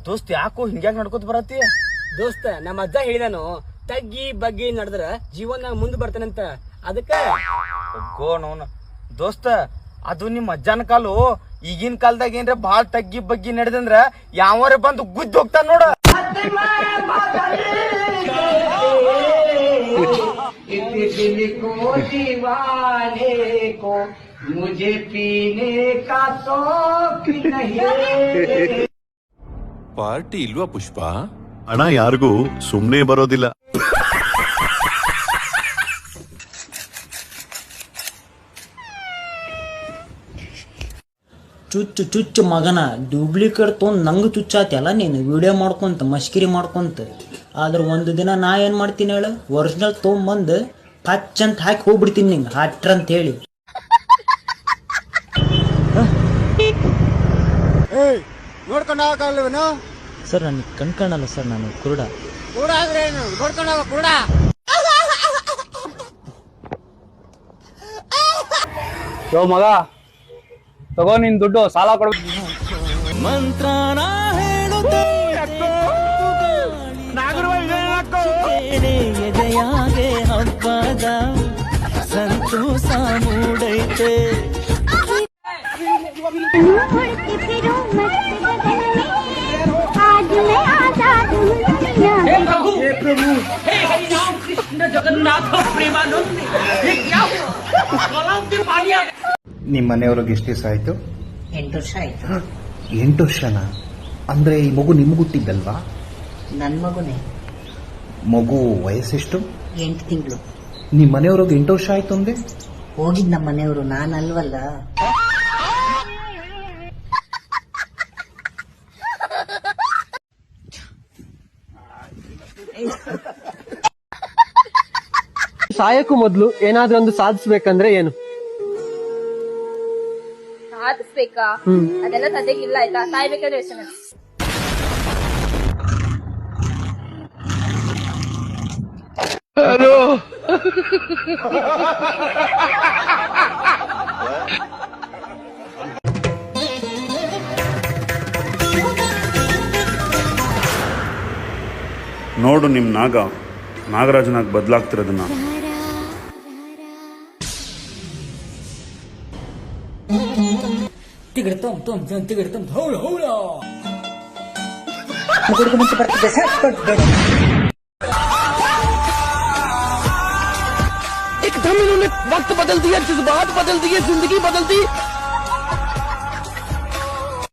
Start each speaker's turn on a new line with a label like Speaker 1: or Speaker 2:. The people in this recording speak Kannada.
Speaker 1: ದೋಸ್ತ್ ಯಾಕೋ ಹಿಂಗ್ಯಾಕ್ ನಡ್ಕೋತ ಬರತ್ತಿ?
Speaker 2: ದೋಸ್ತ ನಮ್ಮ ಅಜ್ಜ ಹೇಳಿದಾನು, ತಗ್ಗಿ ಬಗ್ಗಿ ನಡೆದ್ರ ಜೀವನ ಮುಂದೆ ಬರ್ತಾನಂತ. ಅದಕ್ಕ
Speaker 1: ದೋಸ್ತ, ಅದು ನಿಮ್ ಅಜ್ಜನ ಕಾಲು. ಈಗಿನ ಕಾಲದಾಗ ಏನ್ರ ಬಾಳ ತಗ್ಗಿ ಬಗ್ಗಿ ನಡೆದಂದ್ರ ಯಾವರೇ ಬಂದು ಗುದ್ದಿ ಹೋಗ್ತಾನ ನೋಡ.
Speaker 3: ಪಾರ್ಟಿ ಇಲ್ವಾ ಪುಷ್ಪ?
Speaker 4: ಹಣ ಯಾರಿಗೂ ಸುಮ್ನೆ ಬರೋದಿಲ್ಲ.
Speaker 5: ಚುಚ್ಚು ಚುಚ್ಚು ಮಗನ, ಡೂಪ್ಲಿಕೇಟ್ ತೊಗೊಂಡು ನಂಗೆ ಚುಚ್ಚಾತಿಯಲ್ಲ ನೀನು, ವಿಡಿಯೋ ಮಾಡ್ಕೊಂತ ಮಸ್ಕಿರಿ ಮಾಡ್ಕೊಂತ. ಆದ್ರೆ ಒಂದು ದಿನ ನಾ ಏನು ಮಾಡ್ತೀನಿ ಹೇಳು, ಒರಿಜಿನಲ್ ತೊಗೊಂಬಂದು ಪಚ್ ಅಂತ ಹಾಕಿ ಹೋಗ್ಬಿಡ್ತೀನಿ ನಿಂಗೆ ಹಟ್ರ ಅಂತ ಹೇಳಿ.
Speaker 2: ನೋಡ್ಕೊಂಡಾಗಲ್ವೇನು
Speaker 5: ಸರ್ ನನಗೆ ಕಣ್ಕಣಲ್ಲ ಸರ್, ನಾನು ಕುರುಡ.
Speaker 2: ಕೂಡ ಆದ್ರೆ ಏನು ನೋಡ್ಕೊಂಡಾಗ ಕೂಡ.
Speaker 6: ಮಗ ತಗೋ ನಿನ್ ದುಡ್ಡು, ಸಾಲ ಕೊಡ್ಬೇಕು.
Speaker 5: ಮಂತ್ರನ ಎದೆಯಾಗೆ ಹಬ್ಬದ ಸಂತೋಷ ಮೂಡೈತೆ.
Speaker 7: ನಿಮ್ಮ ಮನೆಯವ್ರಿಗೆ ಎಷ್ಟು ದಿವಸ ಆಯ್ತು?
Speaker 8: 8 ವರ್ಷ ಆಯ್ತು.
Speaker 7: 8 ವರ್ಷನ? ಅಂದ್ರೆ ಈ ಮಗು ನಿಮ್ಗೆ ಹುಟ್ಟಿದ್ದಲ್ವಾ?
Speaker 8: ನನ್ ಮಗುನೇ.
Speaker 7: ಮಗು ವಯಸ್ಸೆಷ್ಟು?
Speaker 8: 8 ತಿಂಗಳು.
Speaker 7: ನಿಮ್ಮ ಮನೆಯವ್ರಿಗೆ 8 ವರ್ಷ ಆಯ್ತು ಅಂದೆ?
Speaker 8: ಹೋಗಿದ್ ನಮ್ಮ ಮನೆಯವರು, ನಾನಲ್ವಲ್ಲ.
Speaker 6: ಸಾಯಕ್ಕೂ ಮೊದ್ಲು ಏನಾದ್ರೂ ಒಂದು ಸಾಧಿಸ್ಬೇಕಂದ್ರೆ ಏನು?
Speaker 9: ಸಾಧಿಸ್ಬೇಕಾ? ಅದೆಲ್ಲ ಸದ್ಯಕ್ಕಿಲ್ಲ ಆಯ್ತಾ, ಸಾಯ್ಬೇಕಾದ್ರೆ ಯೋಚನೆ.
Speaker 10: ನೋಡು ನಿಮ್ ನಾಗರಾಜನಾಗ್ ಬದಲಾಗ್ತಿರೋದನ್ನ.
Speaker 8: ಮುಂಚೆ ಬರ್ತಿದ್ದೆ ಸರ್.
Speaker 6: एकदम इन्होंने वक्त बदल दिया, जज्बात बदल दिए, जिंदगी बदल दी.